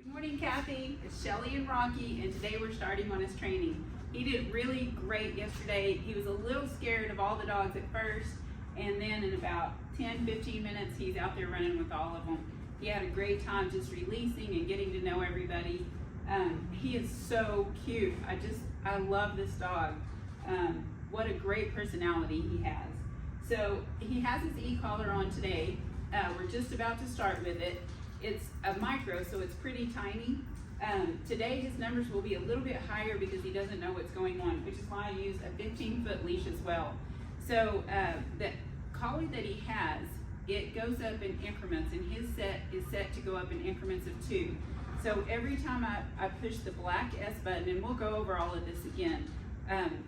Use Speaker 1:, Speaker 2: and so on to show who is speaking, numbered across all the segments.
Speaker 1: Good morning, Kathy. It's Shelly and Rocky, and today we're starting on his training. He did really great yesterday. He was a little scared of all the dogs at first, and then in about 10-15 minutes, he's out there running with all of them. He had a great time just releasing and getting to know everybody. He is so cute. I love this dog. What a great personality he has. So he has his e-collar on today. We're just about to start with it. It's a micro, so it's pretty tiny. Today his numbers will be a little bit higher because he doesn't know what's going on, which is why I use a 15-foot leash as well. So the collie that he has, it goes up in increments, and his set is set to go up in increments of 2. So every time I push the black S button, and we'll go over all of this again,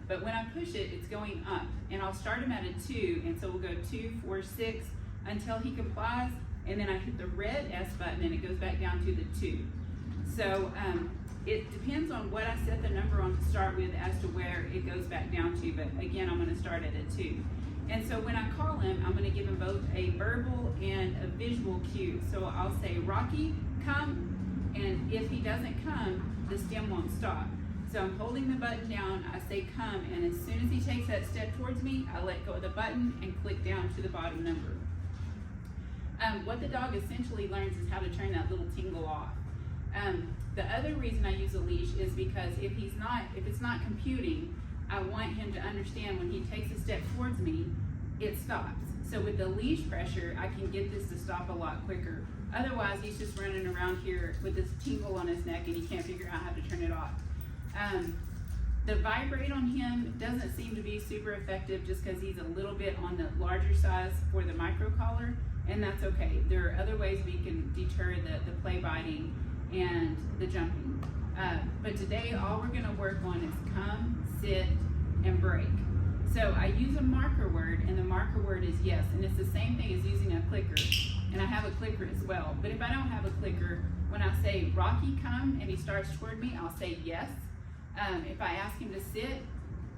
Speaker 1: but when I push it, it's going up, and I'll start him at a 2, and so we'll go 2, 4, 6 until he complies, and then I hit the red S button and it goes back down to the 2. So it depends on what I set the number on to start with as to where it goes back down to, but again, I'm going to start it at 2. And so when I call him, I'm going to give him both a verbal and a visual cue. So I'll say, Rocky, come, and if he doesn't come, the stem won't stop. So I'm holding the button down, I say come, and as soon as he takes that step towards me, I let go of the button and click down to the bottom number. What the dog essentially learns is how to turn that little tingle off. The other reason I use a leash is because if it's not computing, I want him to understand when he takes a step towards me, it stops. So with the leash pressure, I can get this to stop a lot quicker. Otherwise, he's just running around here with this tingle on his neck and he can't figure out how to turn it off. The vibrate on him doesn't seem to be super effective just because he's a little bit on the larger size for the micro collar, and that's okay. There are other ways we can deter the play biting and the jumping. But today, all we're gonna work on is come, sit, and break. So I use a marker word, and the marker word is yes, and it's the same thing as using a clicker, and I have a clicker as well. But if I don't have a clicker, when I say Rocky come and he starts toward me, I'll say yes. If I ask him to sit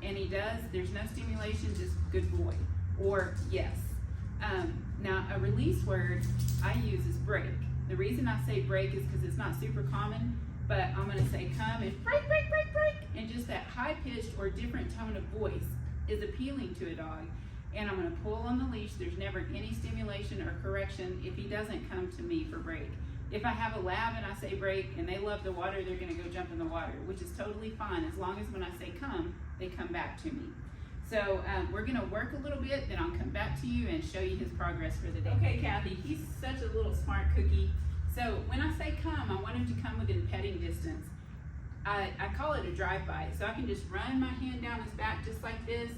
Speaker 1: and he does, there's no stimulation, just good boy, or yes. Now a release word I use is break. The reason I say break is because it's not super common, but I'm going to say come and break, break, break, break, and just that high-pitched or different tone of voice is appealing to a dog. And I'm going to pull on the leash. There's never any stimulation or correction if he doesn't come to me for break. If I have a lab and I say break and they love the water, they're going to go jump in the water, which is totally fine as long as when I say come, they come back to me. So we're going to work a little bit, then I'll come back to you and show you his progress for the day. Okay, Kathy, he's such a little smart cookie. So when I say come, I want him to come within petting distance. I call it a drive-by, so I can just run my hand down his back just like this,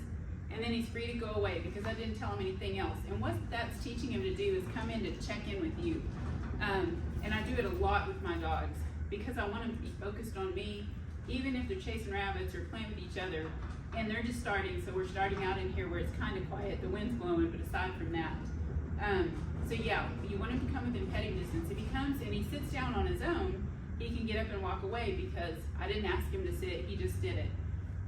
Speaker 1: and then he's free to go away because I didn't tell him anything else. And what that's teaching him to do is come in to check in with you. And I do it a lot with my dogs because I want them to be focused on me, even if they're chasing rabbits or playing with each other. And they're just starting, so we're starting out in here where it's kind of quiet, the wind's blowing, but aside from that. So yeah, you want him to come within petting distance. If he comes and he sits down on his own, he can get up and walk away because I didn't ask him to sit, he just did it.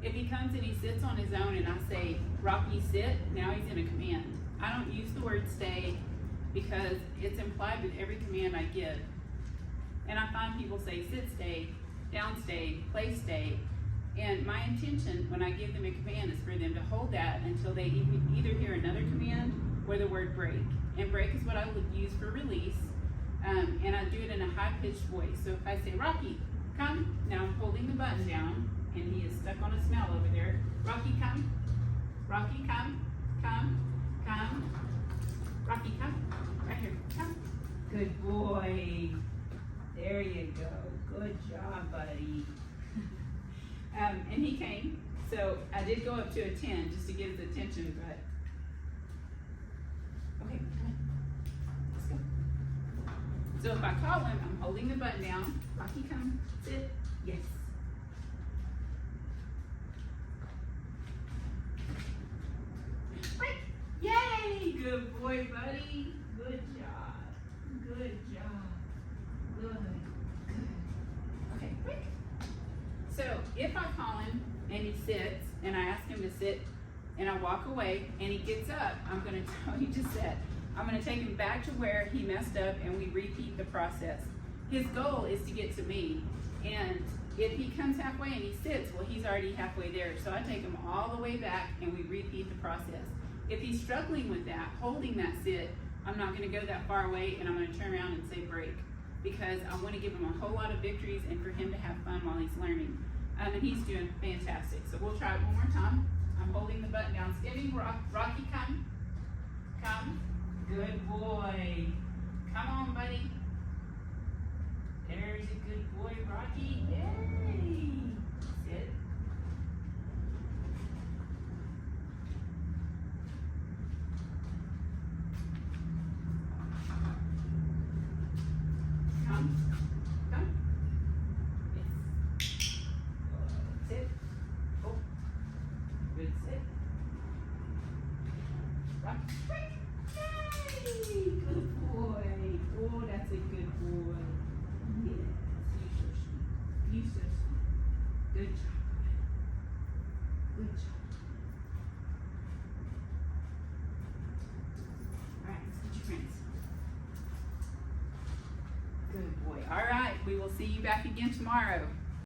Speaker 1: If he comes and he sits on his own and I say, Rocky, sit, now he's in a command. I don't use the word stay because it's implied with every command I give. And I find people say sit, stay, down, stay, play, stay. And my intention when I give them a command is for them to hold that until they either hear another command or the word break. And break is what I would use for release. And I do it in a high-pitched voice. So if I say, Rocky, come, now I'm holding the button down, and he is stuck on a smell over there. Rocky, come. Rocky, come. Come. Come. Rocky, come. Right here. Come. Good boy. There you go. Good job, buddy. And he came. So I did go up to a 10 just to get his attention, but okay, come on. Let's go. So if I call him, I'm holding the button down. Rocky, come. Sit. Yes. Break. Yay! Good boy, buddy. Good job. Good job. Good. Good. Okay, break. So if I call him and he sits and I ask him to sit and I walk away and he gets up, I'm going to tell you to sit. I'm going to take him back to where he messed up and we repeat the process. his goal is to get to me. And if he comes halfway and he sits, well, he's already halfway there. So I take him all the way back and we repeat the process. If he's struggling with that, holding that sit, I'm not going to go that far away and I'm going to turn around and say break, because I want to give him a whole lot of victories and for him to have fun while he's learning. And he's doing fantastic. So we'll try it one more time. I'm holding the button down. Steady, Rocky, come. Come. Good boy. Come on, buddy. There's a good boy, Rocky. Yay. Sit. Come. Come. Yes. Sit. Oh. Good sit. Rock. Yay. Good boy. Oh, that's a good boy. Yes. You're so sweet. You're so sweet. Good job. Good job. All right, let's get your friends. Good boy. All right, we will see you back again tomorrow.